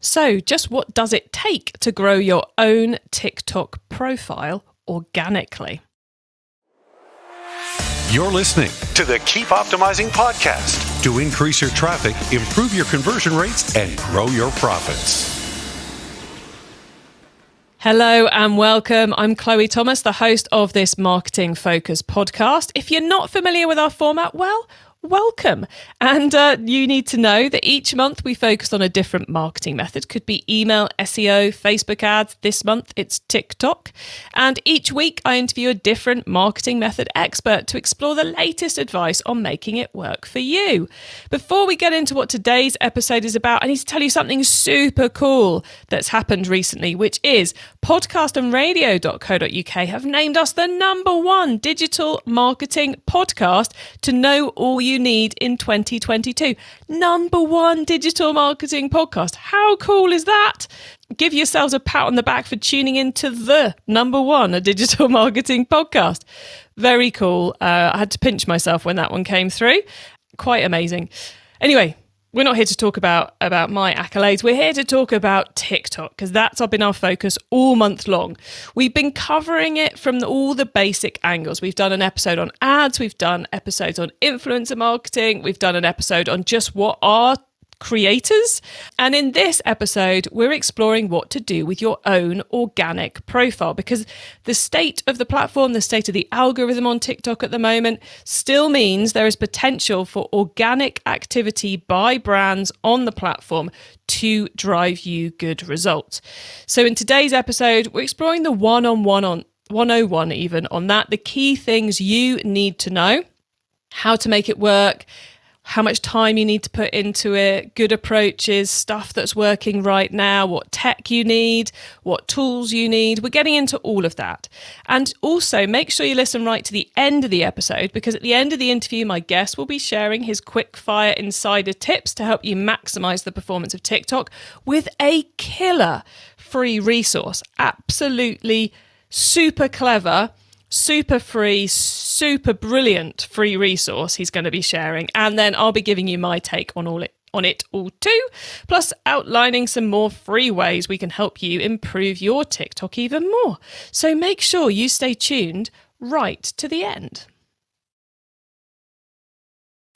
So, just what does it take to grow your own TikTok profile organically? You're listening to the Keep Optimizing podcast to increase your traffic, improve your conversion rates, and grow your profits. Hello and welcome. I'm Chloe Thomas, the host of this Marketing Focus podcast. If you're not familiar with our format, well, welcome. And you need to know that each month we focus on a different marketing method. Could be email, SEO, Facebook ads. This month it's TikTok. And each week I interview a different marketing method expert to explore the latest advice on making it work for you. Before we get into what today's episode is about, I need to tell you something super cool that's happened recently, which is podcastandradio.co.uk have named us the #1 digital marketing podcast to know all you need in 2022. #1 digital marketing podcast. How cool is that? Give yourselves a pat on the back for tuning in to the #1 digital marketing podcast. Very cool. I had to pinch myself when that one came through. Quite amazing. Anyway, we're not here to talk about my accolades. We're here to talk about TikTok because that's been our focus all month long. We've been covering it from all the basic angles. We've done an episode on ads. We've done episodes on influencer marketing. We've done an episode on just what are creators. And in this episode, we're exploring what to do with your own organic profile because the state of the platform, the state of the algorithm on TikTok at the moment still means there is potential for organic activity by brands on the platform to drive you good results. So in today's episode, we're exploring the 101 even on that, the key things you need to know, how to make it work, how much time you need to put into it, good approaches, stuff that's working right now, what tech you need, what tools you need. We're getting into all of that. And also make sure you listen right to the end of the episode because at the end of the interview, my guest will be sharing his quick fire insider tips to help you maximize the performance of TikTok with a killer free resource. Absolutely super clever, super free, super brilliant free resource he's going to be sharing. And then I'll be giving you my take on it all too, plus outlining some more free ways we can help you improve your TikTok even more. So make sure you stay tuned right to the end.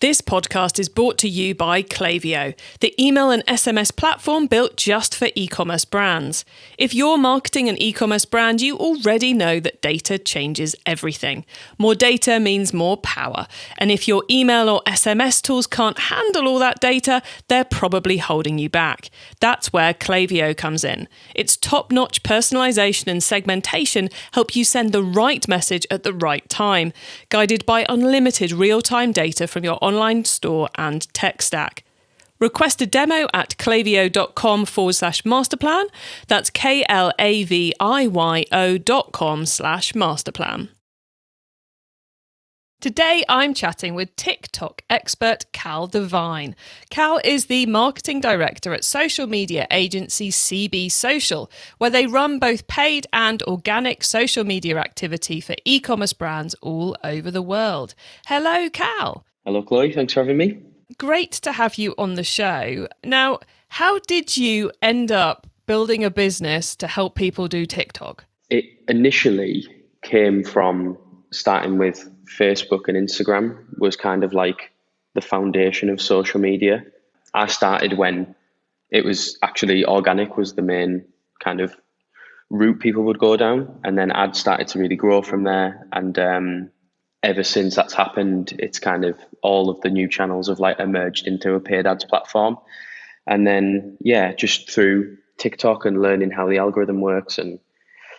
This podcast is brought to you by Klaviyo, the email and SMS platform built just for e-commerce brands. If you're marketing an e-commerce brand, you already know that data changes everything. More data means more power. And if your email or SMS tools can't handle all that data, they're probably holding you back. That's where Klaviyo comes in. Its top-notch personalization and segmentation help you send the right message at the right time, guided by unlimited real-time data from your online store and tech stack. Request a demo at klaviyo.com/masterplan. That's KLAVIYO.com/masterplan. Today, I'm chatting with TikTok expert Cal Devine. Cal is the marketing director at social media agency CB Social, where they run both paid and organic social media activity for e-commerce brands all over the world. Hello, Cal. Hello, Chloe. Thanks for having me. Great to have you on the show. Now, how did you end up building a business to help people do TikTok? It initially came from starting with Facebook and Instagram was kind of like the foundation of social media. I started when it was actually organic was the main kind of route people would go down. And then ads started to really grow from there. And ever since that's happened, it's kind of all of the new channels have like emerged into a paid ads platform. And then, yeah, just through TikTok and learning how the algorithm works and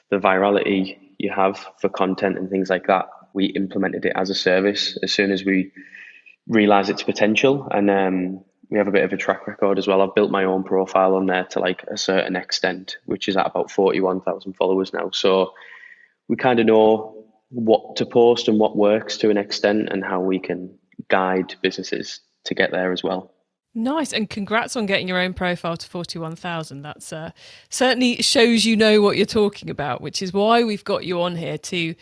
the virality you have for content and things like that, we implemented it as a service as soon as we realized its potential. And we have a bit of a track record as well. I've built my own profile on there to like a certain extent, which is at about 41,000 followers now. So we kind of know what to post and what works to an extent and how we can guide businesses to get there as well. Nice. And congrats on getting your own profile to 41,000. That's certainly shows you know what you're talking about, which is why we've got you on here to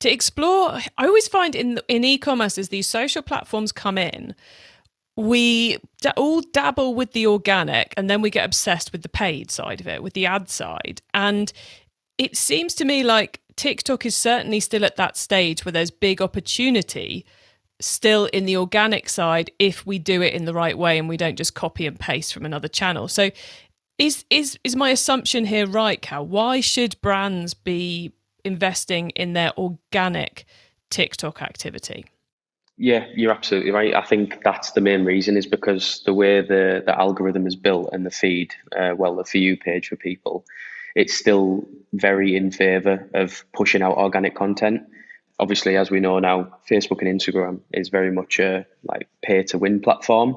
explore. I always find in e-commerce as these social platforms come in, we all dabble with the organic, and then we get obsessed with the paid side of it, with the ad side. And it seems to me like TikTok is certainly still at that stage where there's big opportunity still in the organic side if we do it in the right way and we don't just copy and paste from another channel. So is my assumption here right, Cal? Why should brands be investing in their organic TikTok activity? Yeah, you're absolutely right. I think that's the main reason, is because the way the algorithm is built and the feed, the For You page for people, it's still very in favor of pushing out organic content. Obviously, as we know now, Facebook and Instagram is very much a like pay to win platform.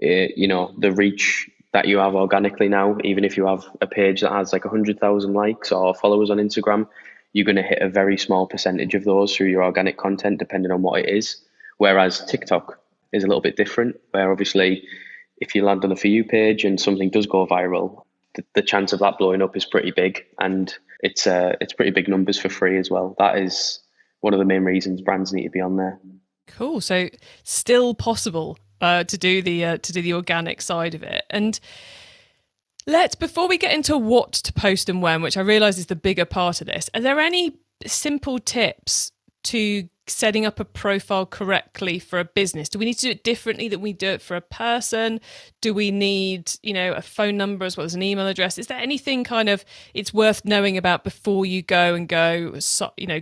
The reach that you have organically now, even if you have a page that has like 100,000 likes or followers on Instagram, you're going to hit a very small percentage of those through your organic content, depending on what it is. Whereas TikTok is a little bit different, where obviously if you land on the For You page and something does go viral, the chance of that blowing up is pretty big, and it's pretty big numbers for free as well. That is one of the main reasons brands need to be on there. Cool. So still possible to do the organic side of it. And before we get into what to post and when, which I realise is the bigger part of this, are there any simple tips to setting up a profile correctly for a business? Do we need to do it differently than we do it for a person? Do we need, a phone number as well as an email address? Is there anything kind of it's worth knowing about before you go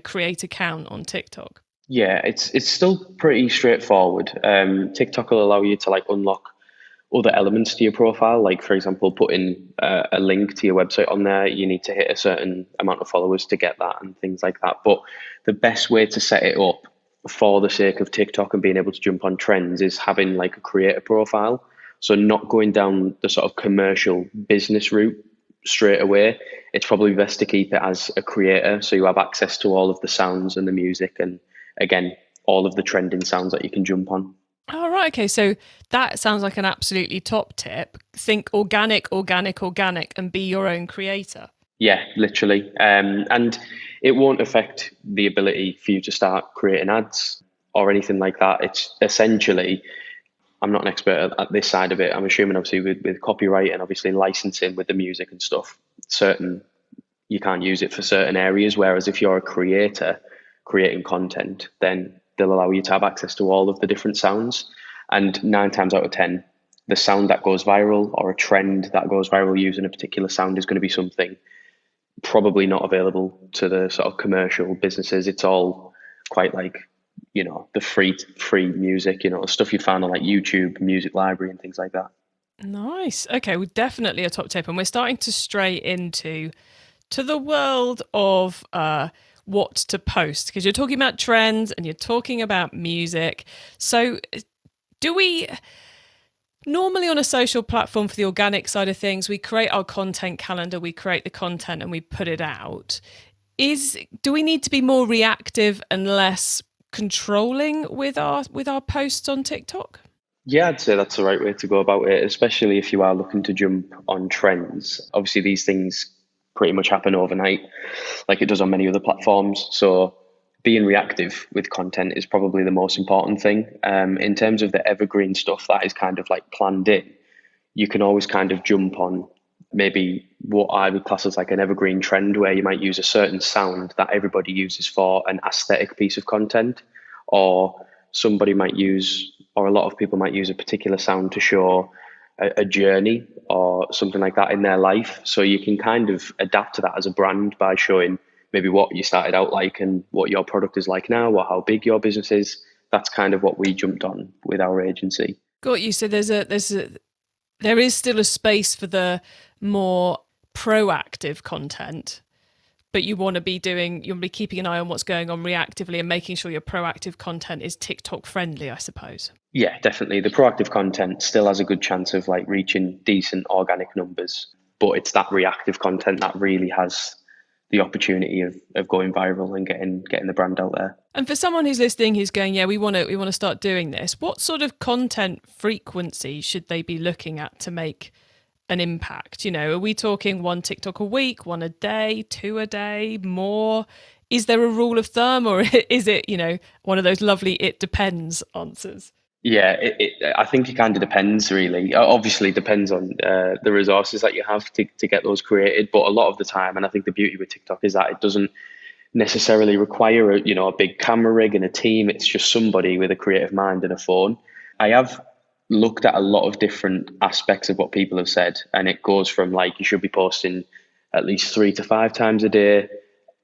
create account on TikTok? Yeah, it's still pretty straightforward. TikTok will allow you to like unlock other elements to your profile. Like, for example, putting a link to your website on there. You need to hit a certain amount of followers to get that and things like that. But the best way to set it up for the sake of TikTok and being able to jump on trends is having like a creator profile. So not going down the sort of commercial business route straight away. It's probably best to keep it as a creator, so you have access to all of the sounds and the music, and again, all of the trending sounds that you can jump on. Oh, right. Okay. So that sounds like an absolutely top tip. Think organic, and be your own creator. Yeah, literally. And it won't affect the ability for you to start creating ads or anything like that. It's essentially, I'm not an expert at this side of it. I'm assuming obviously with copyright and obviously licensing with the music and stuff, you can't use it for certain areas. Whereas if you're a creator creating content, then they'll allow you to have access to all of the different sounds. And 9 times out of 10, the sound that goes viral or a trend that goes viral using a particular sound is going to be something probably not available to the sort of commercial businesses. It's all quite like, the free music, stuff you'd find on like YouTube, Music Library and things like that. Nice. Okay, well, definitely a top tip. And we're starting to stray into the world of what to post, because you're talking about trends and you're talking about music. So do we normally on a social platform for the organic side of things, we create our content calendar, we create the content and we put it out. Do we need to be more reactive and less controlling with our posts on TikTok? Yeah, I'd say that's the right way to go about it, especially if you are looking to jump on trends. Obviously, these things pretty much happen overnight, like it does on many other platforms. So being reactive with content is probably the most important thing. In terms of the evergreen stuff that is kind of like planned in, you can always kind of jump on maybe what I would class as like an evergreen trend, where you might use a certain sound that everybody uses for an aesthetic piece of content, or somebody might use, or a lot of people might use a particular sound to show a journey or something like that in their life. So you can kind of adapt to that as a brand by showing maybe what you started out like and what your product is like now, or how big your business is. That's kind of what we jumped on with our agency. Got you. So there is still a space for the more proactive content, but you want to be keeping an eye on what's going on reactively and making sure your proactive content is TikTok friendly, I suppose. Yeah, definitely. The proactive content still has a good chance of like reaching decent organic numbers, but it's that reactive content that really has the opportunity of going viral and getting the brand out there. And for someone who's listening, who's going, yeah, we want to start doing this, what sort of content frequency should they be looking at to make an impact? Are we talking 1 TikTok a week, 1 a day, 2 a day, more? Is there a rule of thumb, or is it, one of those lovely "it depends" answers? Yeah, I think it kind of depends, really. Obviously, it depends on the resources that you have to get those created. But a lot of the time, and I think the beauty with TikTok is that it doesn't necessarily require a big camera rig and a team. It's just somebody with a creative mind and a phone. I have looked at a lot of different aspects of what people have said, and it goes from like you should be posting at least 3 to 5 times a day,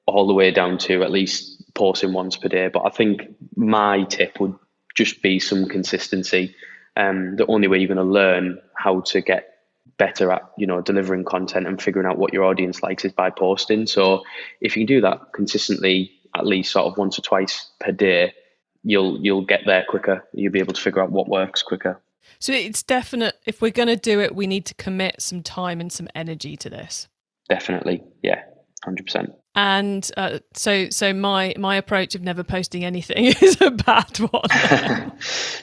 all the way down to at least posting once per day. But I think my tip would just be some consistency. The only way you're going to learn how to get better at delivering content and figuring out what your audience likes is by posting. So if you can do that consistently, at least sort of once or twice per day, you'll get there quicker. You'll be able to figure out what works quicker. So it's definite. If we're going to do it, we need to commit some time and some energy to this. Definitely, yeah, 100%. And so my approach of never posting anything is a bad one.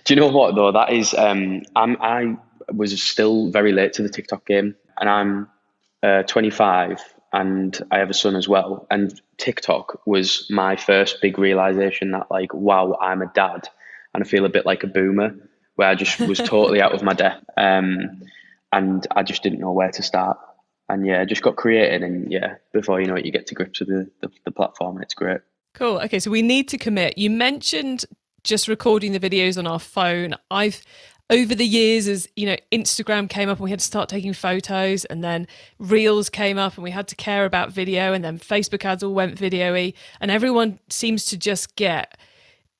Do you know what though? That is, I was still very late to the TikTok game, and I'm 25, and I have a son as well. And TikTok was my first big realization that like, wow, I'm a dad, and I feel a bit like a boomer, where I just was totally out of my depth, and I just didn't know where to start. And yeah, I just got created, and yeah, before you know it, you get to grips with the platform, and it's great. Cool. Okay, so we need to commit. You mentioned just recording the videos on our phone. Over the years, as Instagram came up and we had to start taking photos, and then Reels came up and we had to care about video, and then Facebook ads all went video-y, and everyone seems to just get,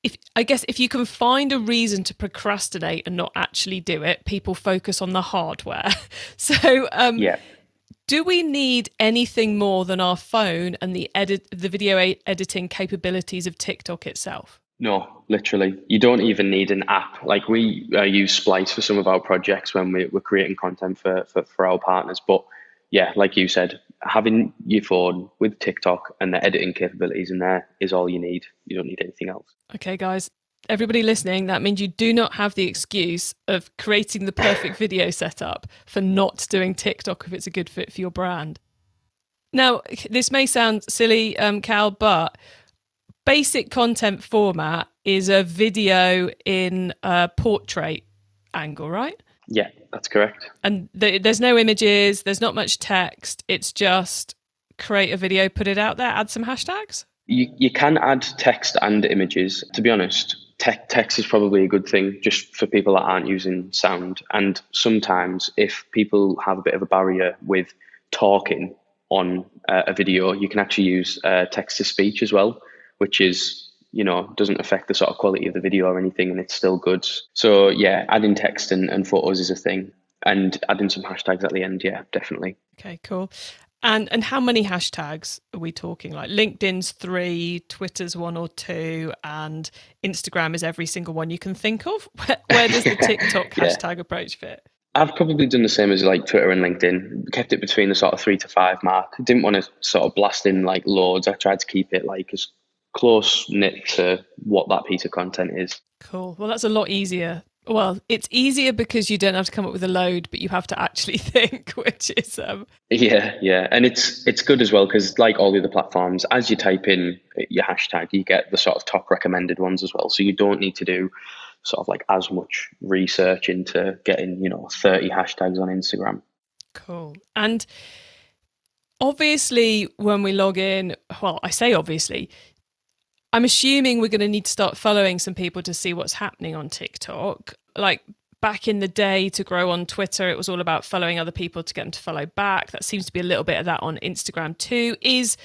if you can find a reason to procrastinate and not actually do it, people focus on the hardware. So yeah. Do we need anything more than our phone and the video editing capabilities of TikTok itself? No, literally. You don't even need an app. Like we use Splice for some of our projects when we're creating content for our partners. But yeah, like you said, having your phone with TikTok and the editing capabilities in there is all you need. You don't need anything else. Okay, guys. Everybody listening, that means you do not have the excuse of creating the perfect video setup for not doing TikTok if it's a good fit for your brand. Now, this may sound silly, Cal, but basic content format is a video in a portrait angle, right? Yeah, that's correct. And there's no images, there's not much text. It's just create a video, put it out there, add some hashtags. You can add text and images. To be honest, text is probably a good thing just for people that aren't using sound. And sometimes if people have a bit of a barrier with talking on a video, you can actually use text to speech as well, which is, doesn't affect the sort of quality of the video or anything, and it's still good. So yeah, adding text and photos is a thing, and adding some hashtags at the end, yeah, definitely. Okay, cool. And how many hashtags are we talking? Like LinkedIn's 3, Twitter's 1 or 2, and Instagram is every single one you can think of. Where does the TikTok hashtag approach fit? I've probably done the same as like Twitter and LinkedIn. Kept it between the sort of 3 to 5 mark. Didn't want to sort of blast in like loads. I tried to keep it like as close knit to what that piece of content is. Cool. Well, that's a lot easier. Well, it's easier because you don't have to come up with a load, but you have to actually think, which is Yeah, and it's good as well because like all the other platforms, as you type in your hashtag, you get the sort of top recommended ones as well. So you don't need to do sort of like as much research into getting 30 hashtags on Instagram. Cool. And obviously, when we log in, well, I say obviously, I'm assuming we're going to need to start following some people to see what's happening on TikTok. Like back in the day, to grow on Twitter, it was all about following other people to get them to follow back. That seems to be a little bit of that on Instagram too. Is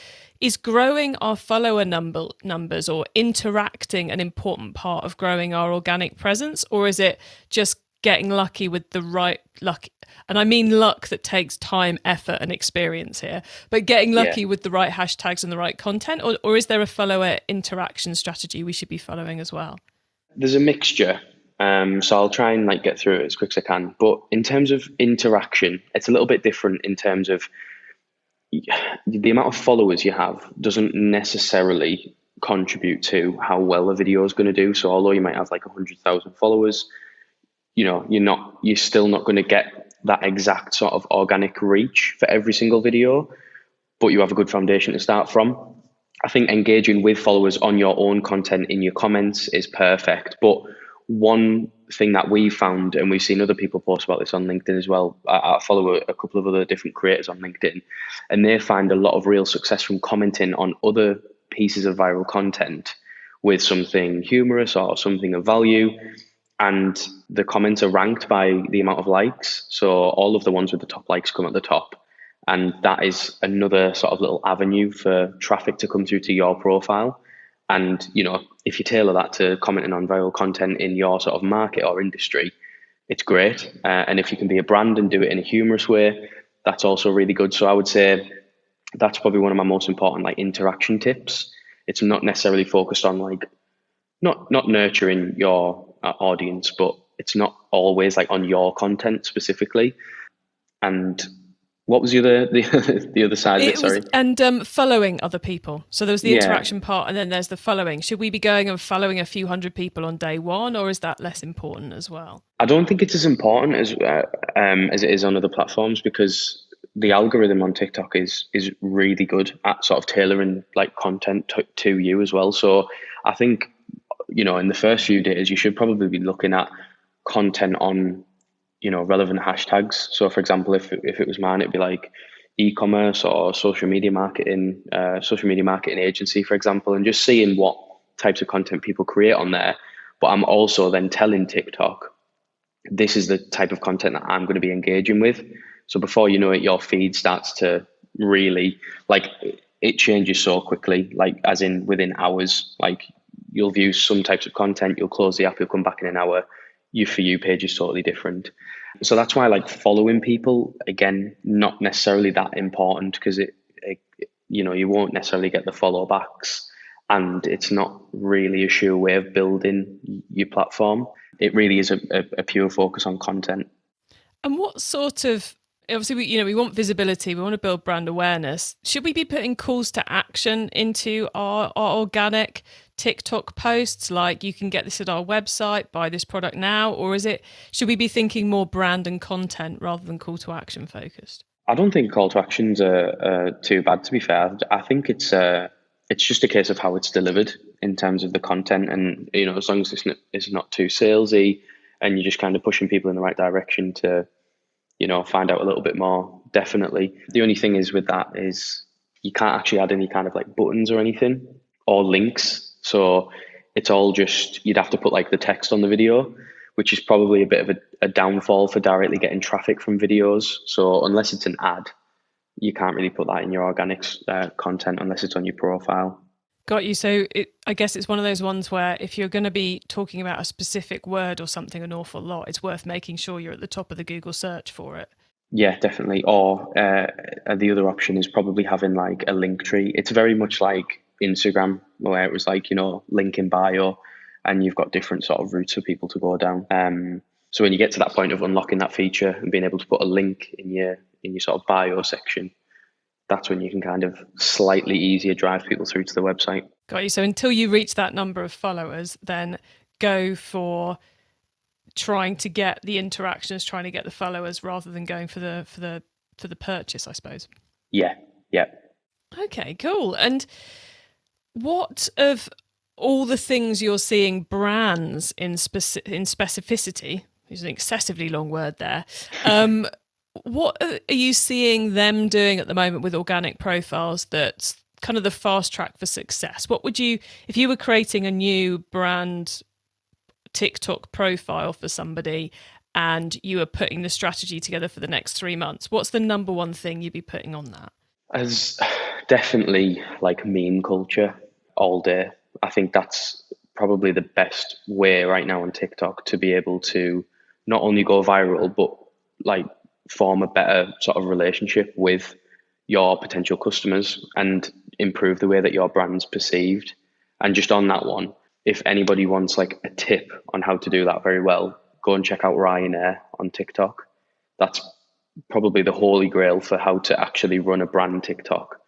growing our follower numbers or interacting an important part of growing our organic presence? Or is it just getting lucky with the right luck? And I mean luck that takes time, effort and experience here, but getting lucky with the right hashtags and the right content, or is there a follower interaction strategy we should be following as well? There's a mixture. So I'll try and like get through it as quick as I can. But in terms of interaction, it's a little bit different in terms of the amount of followers you have doesn't necessarily contribute to how well a video is going to do. So although you might have like 100,000 followers, you're still not going to get that exact sort of organic reach for every single video, but you have a good foundation to start from. I think engaging with followers on your own content in your comments is perfect. But one thing that we found, and we've seen other people post about this on LinkedIn as well. I follow a couple of other different creators on LinkedIn, and they find a lot of real success from commenting on other pieces of viral content with something humorous or something of value. And the comments are ranked by the amount of likes. So all of the ones with the top likes come at the top. And that is another sort of little avenue for traffic to come through to your profile. And, if you tailor that to commenting on viral content in your sort of market or industry, it's great. And if you can be a brand and do it in a humorous way, that's also really good. So I would say that's probably one of my most important interaction tips. It's not necessarily focused on not nurturing your audience, but it's not always on your content specifically. And what was the other side of it? Sorry. And following other people. So there was the interaction part, and then there's the following. Should we be going and following a few hundred people on day one, or is that less important as well? I don't think it's as important as it is on other platforms, because the algorithm on TikTok is really good at sort of tailoring content to you as well. So I think, in the first few days, you should probably be looking at content on, relevant hashtags. So for example, if it was mine, it'd be e-commerce or social media marketing agency, for example, and just seeing what types of content people create on there. But I'm also then telling TikTok, this is the type of content that I'm going to be engaging with. So before you know it, your feed starts to really it changes so quickly, as in within hours. You'll view some types of content, you'll close the app, you'll come back in an hour, your For You page is totally different. So that's why following people, again, not necessarily that important, because it you won't necessarily get the follow backs, and it's not really a sure way of building your platform. It really is a pure focus on content. And what sort of, obviously, we want visibility, we want to build brand awareness. Should we be putting calls to action into our organic TikTok posts, like you can get this at our website, buy this product now, or should we be thinking more brand and content rather than call to action focused? I don't think call to actions are too bad, to be fair. I think it's just a case of how it's delivered in terms of the content, and as long as it's not too salesy and you're just kind of pushing people in the right direction to find out a little bit more. Definitely. The only thing is with that is you can't actually add any kind of buttons or anything or links. So it's all just, you'd have to put the text on the video, which is probably a bit of a downfall for directly getting traffic from videos. So unless it's an ad, you can't really put that in your organic content unless it's on your profile. Got you. So I guess it's one of those ones where if you're going to be talking about a specific word or something an awful lot, it's worth making sure you're at the top of the Google search for it. Yeah, definitely. Or the other option is probably having a link tree. It's very much like Instagram, where it was link in bio, and you've got different sort of routes for people to go down. So when you get to that point of unlocking that feature and being able to put a link in your sort of bio section, that's when you can kind of slightly easier drive people through to the website. Got you. So until you reach that number of followers, then go for trying to get the interactions, trying to get the followers, rather than going for the purchase, I suppose. Yeah. Okay, cool. And what of all the things you're seeing brands in specificity, is an excessively long word there, what are you seeing them doing at the moment with organic profiles that's kind of the fast track for success? What would you, if you were creating a new brand TikTok profile for somebody and you were putting the strategy together for the next 3 months, what's the number one thing you'd be putting on that? As definitely meme culture all day. I think that's probably the best way right now on TikTok to be able to not only go viral, but form a better sort of relationship with your potential customers and improve the way that your brand's perceived. And just on that one, if anybody wants a tip on how to do that very well, go and check out Ryanair on TikTok. That's probably the holy grail for how to actually run a brand TikTok.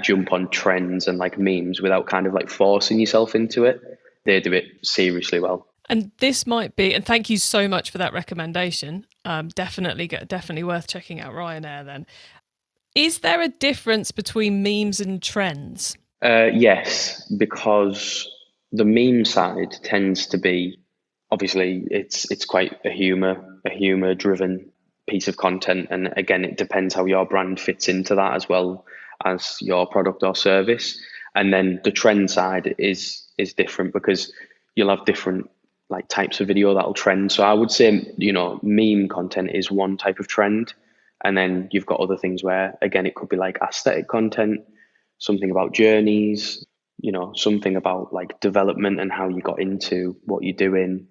Jump on trends and memes without kind of forcing yourself into it. They do it seriously well. And this might be, and thank you so much for that recommendation. Definitely worth checking out Ryanair then. Is there a difference between memes and trends? Yes, because the meme side tends to be obviously it's quite a humor driven piece of content, and again, it depends how your brand fits into that as well as your product or service. And then the trend side is different because you'll have different like types of video that'll trend. So I would say, meme content is one type of trend, and then you've got other things where again it could be like aesthetic content, something about journeys, something about like development and how you got into what you're doing,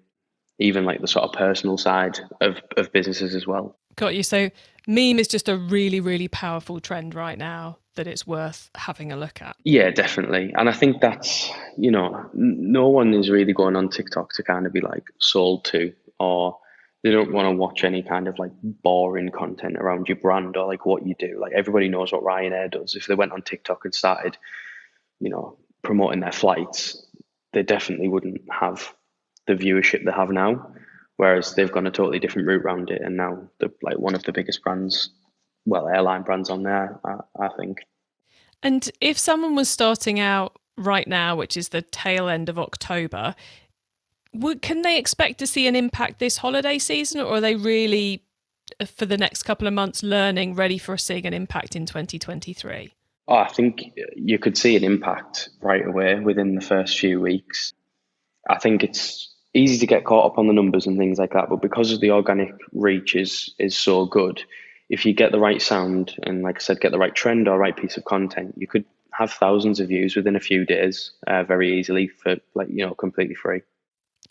even like the sort of personal side of businesses as well. Got you. So meme is just a really, really powerful trend right now that it's worth having a look at. Yeah, definitely. And I think that's, no one is really going on TikTok to kind of be like sold to, or they don't want to watch any kind of like boring content around your brand or like what you do. Like everybody knows what Ryanair does. If they went on TikTok and started, promoting their flights, they definitely wouldn't have the viewership they have now. Whereas they've gone a totally different route around it, and now they're like one of the biggest brands, well, airline brands on there, I think. And if someone was starting out right now, which is the tail end of October, can they expect to see an impact this holiday season, or are they really, for the next couple of months, learning, ready for seeing an impact in 2023? Oh, I think you could see an impact right away within the first few weeks. I think it's easy to get caught up on the numbers and things like that, but because of the organic reach is so good, if you get the right sound and, like I said, get the right trend or right piece of content, you could have thousands of views within a few days very easily for completely free.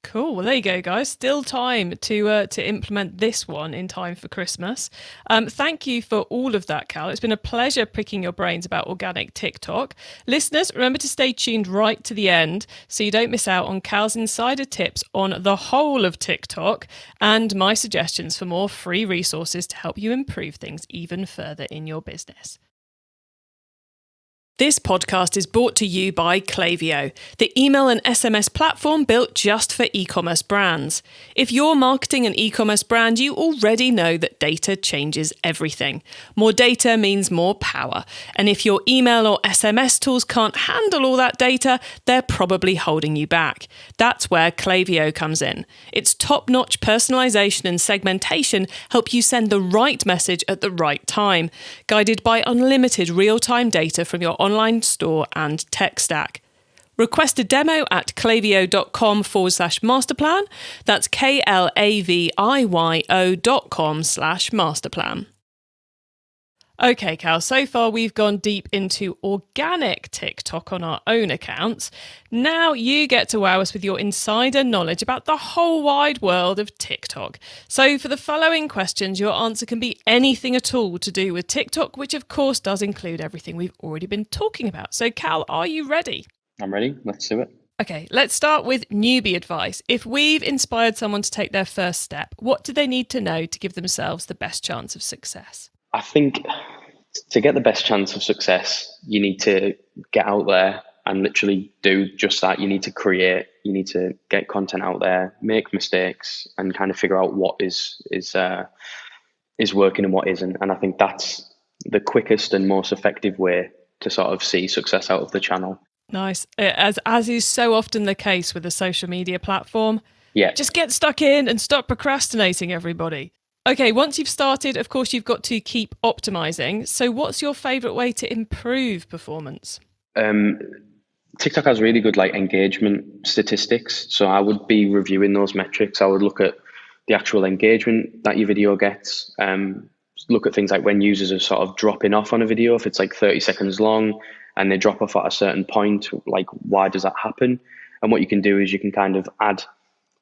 Cool. Well, there you go, guys. Still time to implement this one in time for Christmas. Thank you for all of that, Cal. It's been a pleasure picking your brains about organic TikTok. Listeners, remember to stay tuned right to the end so you don't miss out on Cal's insider tips on the whole of TikTok and my suggestions for more free resources to help you improve things even further in your business. This podcast is brought to you by Klaviyo, the email and SMS platform built just for e-commerce brands. If you're marketing an e-commerce brand, you already know that data changes everything. More data means more power. And if your email or SMS tools can't handle all that data, they're probably holding you back. That's where Klaviyo comes in. Its top-notch personalization and segmentation help you send the right message at the right time, guided by unlimited real-time data from your online store and tech stack. Request a demo at klaviyo.com/masterplan. That's KLAVIYO.com/masterplan. Okay, Cal, so far we've gone deep into organic TikTok on our own accounts. Now you get to wow us with your insider knowledge about the whole wide world of TikTok. So for the following questions, your answer can be anything at all to do with TikTok, which of course does include everything we've already been talking about. So Cal, are you ready? I'm ready. Let's do it. Okay, let's start with newbie advice. If we've inspired someone to take their first step, what do they need to know to give themselves the best chance of success? I think to get the best chance of success, you need to get out there and literally do just that. You need to create, you need to get content out there, make mistakes, and kind of figure out what is working and what isn't. And I think that's the quickest and most effective way to sort of see success out of the channel. Nice. As is so often the case with a social media platform. Yeah. Just get stuck in and stop procrastinating, everybody. Okay, once you've started, of course, you've got to keep optimizing. So what's your favorite way to improve performance? TikTok has really good engagement statistics. So I would be reviewing those metrics. I would look at the actual engagement that your video gets. Look at things like when users are sort of dropping off on a video. If it's 30 seconds long and they drop off at a certain point, why does that happen? And what you can do is you can kind of add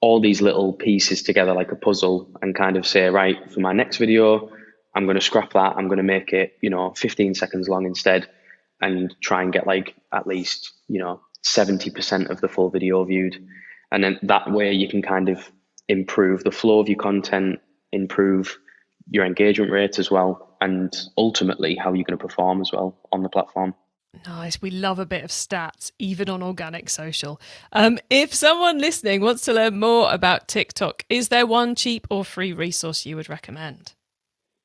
all these little pieces together like a puzzle and kind of say, right, for my next video, I'm going to scrap that. I'm going to make it, 15 seconds long instead, and try and get at least, 70% of the full video viewed. And then that way you can kind of improve the flow of your content, improve your engagement rates as well, and ultimately how you're going to perform as well on the platform. Nice. We love a bit of stats, even on organic social. If someone listening wants to learn more about TikTok, is there one cheap or free resource you would recommend?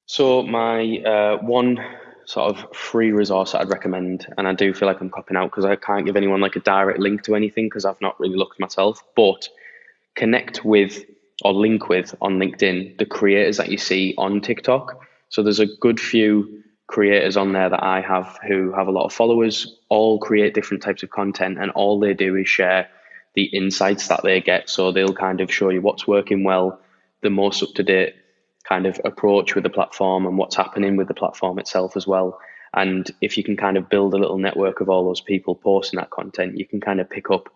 So my one sort of free resource that I'd recommend, and I do feel like I'm copping out because I can't give anyone a direct link to anything because I've not really looked myself, but connect with or link with on LinkedIn the creators that you see on TikTok. So there's a good few creators on there that I have who have a lot of followers, all create different types of content, and all they do is share the insights that they get. So they'll kind of show you what's working well, the most up to date kind of approach with the platform and what's happening with the platform itself as well. And if you can kind of build a little network of all those people posting that content, you can kind of pick up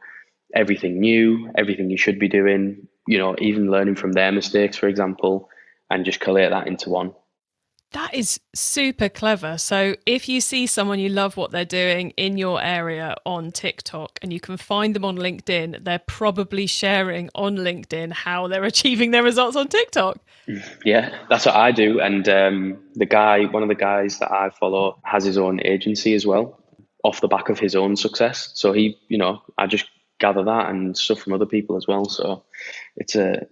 everything new, everything you should be doing, even learning from their mistakes, for example, and just collate that into one. That is super clever. So if you see someone you love what they're doing in your area on TikTok and you can find them on LinkedIn, they're probably sharing on LinkedIn how they're achieving their results on TikTok. Yeah, that's what I do. And one of the guys that I follow has his own agency as well, off the back of his own success. So I just gather that and stuff from other people as well. So it's a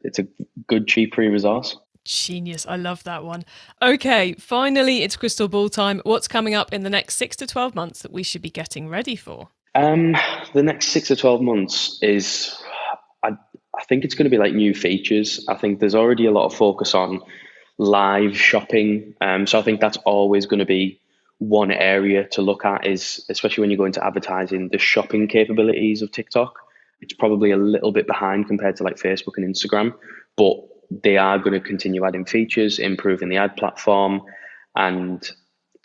good, cheap free resource. Genius. I love that one. Okay, finally, it's crystal ball time. What's coming up in the next 6 to 12 months that we should be getting ready for? The next 6 to 12 months is, I think it's going to be like new features. I think there's already a lot of focus on live shopping. So I think that's always going to be one area to look at, is especially when you go into advertising, the shopping capabilities of TikTok. It's probably a little bit behind compared to like Facebook and Instagram, but they are going to continue adding features, improving the ad platform, and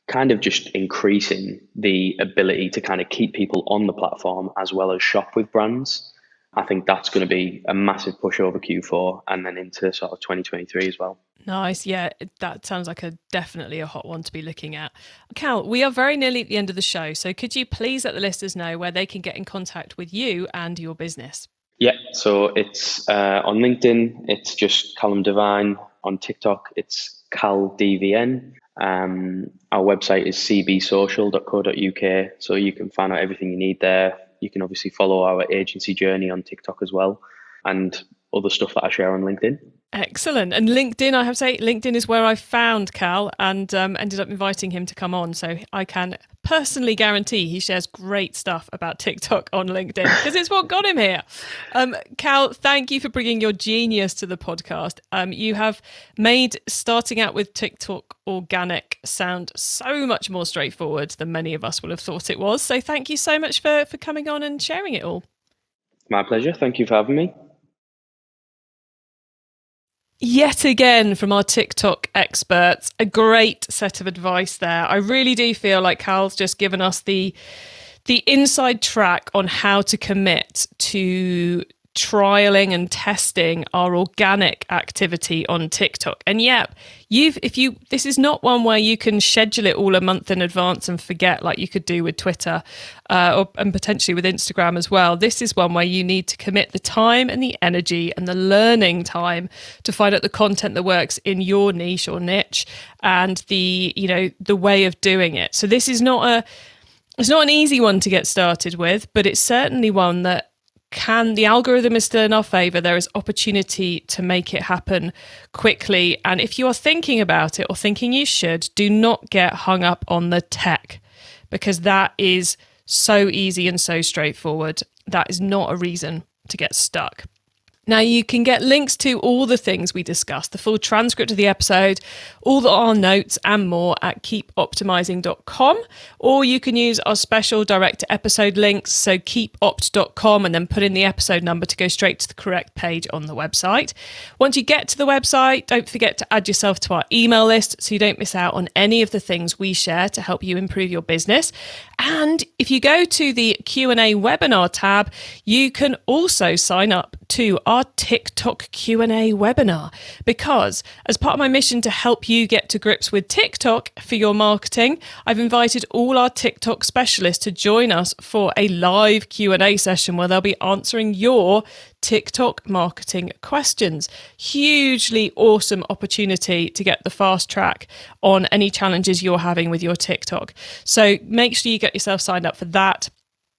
kind of just increasing the ability to kind of keep people on the platform as well as shop with brands. I think that's going to be a massive push over Q4 and then into sort of 2023 as well. Nice. Yeah, that sounds like definitely a hot one to be looking at. Cal, we are very nearly at the end of the show. So could you please let the listeners know where they can get in contact with you and your business? Yeah, so it's on LinkedIn, it's just Cal Devine. On TikTok, it's Cal Devine. Our website is cbsocial.co.uk, so you can find out everything you need there. You can obviously follow our agency journey on TikTok as well, and other stuff that I share on LinkedIn. Excellent. And LinkedIn, I have to say, LinkedIn is where I found Cal and ended up inviting him to come on. So I can personally guarantee he shares great stuff about TikTok on LinkedIn because it's what got him here. Cal, thank you for bringing your genius to the podcast. You have made starting out with TikTok organic sound so much more straightforward than many of us would have thought it was. So thank you so much for coming on and sharing it all. My pleasure. Thank you for having me. Yet again from our TikTok experts, a great set of advice there. I really do feel like Cal's just given us the inside track on how to commit to trialing and testing our organic activity on TikTok. And yep, this is not one where you can schedule it all a month in advance and forget like you could do with Twitter and potentially with Instagram as well. This is one where you need to commit the time and the energy and the learning time to find out the content that works in your niche or niche and the way of doing it. So this is it's not an easy one to get started with, but it's certainly one that the algorithm is still in our favor. There is opportunity to make it happen quickly. And if you are thinking about it or thinking you should, do not get hung up on the tech because that is so easy and so straightforward. That is not a reason to get stuck. Now, you can get links to all the things we discussed, the full transcript of the episode, all our notes and more at keepoptimizing.com, or you can use our special direct to episode links, so keepopt.com, and then put in the episode number to go straight to the correct page on the website. Once you get to the website, don't forget to add yourself to our email list so you don't miss out on any of the things we share to help you improve your business. And if you go to the Q&A webinar tab, you can also sign up to our TikTok Q&A webinar, because as part of my mission to help you get to grips with TikTok for your marketing, I've invited all our TikTok specialists to join us for a live Q&A session where they'll be answering your TikTok marketing questions. Hugely awesome opportunity to get the fast track on any challenges you're having with your TikTok. So make sure you get yourself signed up for that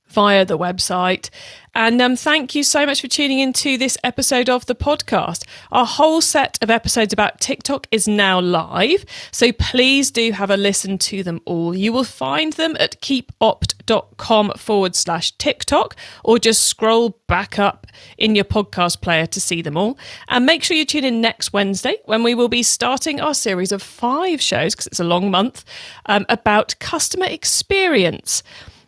via the website. And thank you so much for tuning into this episode of the podcast. Our whole set of episodes about TikTok is now live, so please do have a listen to them all. You will find them at keepopt.com. keepup.com/TikTok, or just scroll back up in your podcast player to see them all. And make sure you tune in next Wednesday when we will be starting our series of 5 shows, because it's a long month, about customer experience,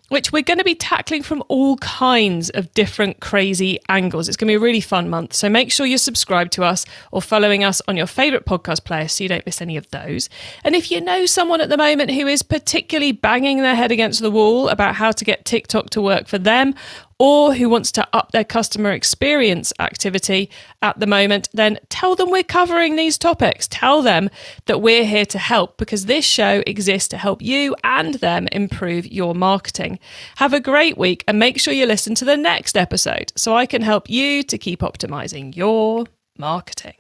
which we're going to be tackling from all kinds of different crazy angles. It's going to be a really fun month. So make sure you're subscribed to us or following us on your favourite podcast player so you don't miss any of those. And if you know someone at the moment who is particularly banging their head against the wall about how to get TikTok to work for them, or who wants to up their customer experience activity at the moment, then tell them we're covering these topics. Tell them that we're here to help, because this show exists to help you and them improve your marketing. Have a great week, and make sure you listen to the next episode so I can help you to keep optimizing your marketing.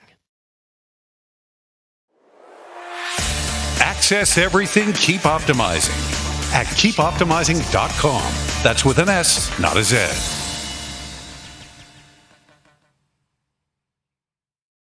Access everything Keep Optimizing at keepoptimizing.com. That's with an S, not a Z.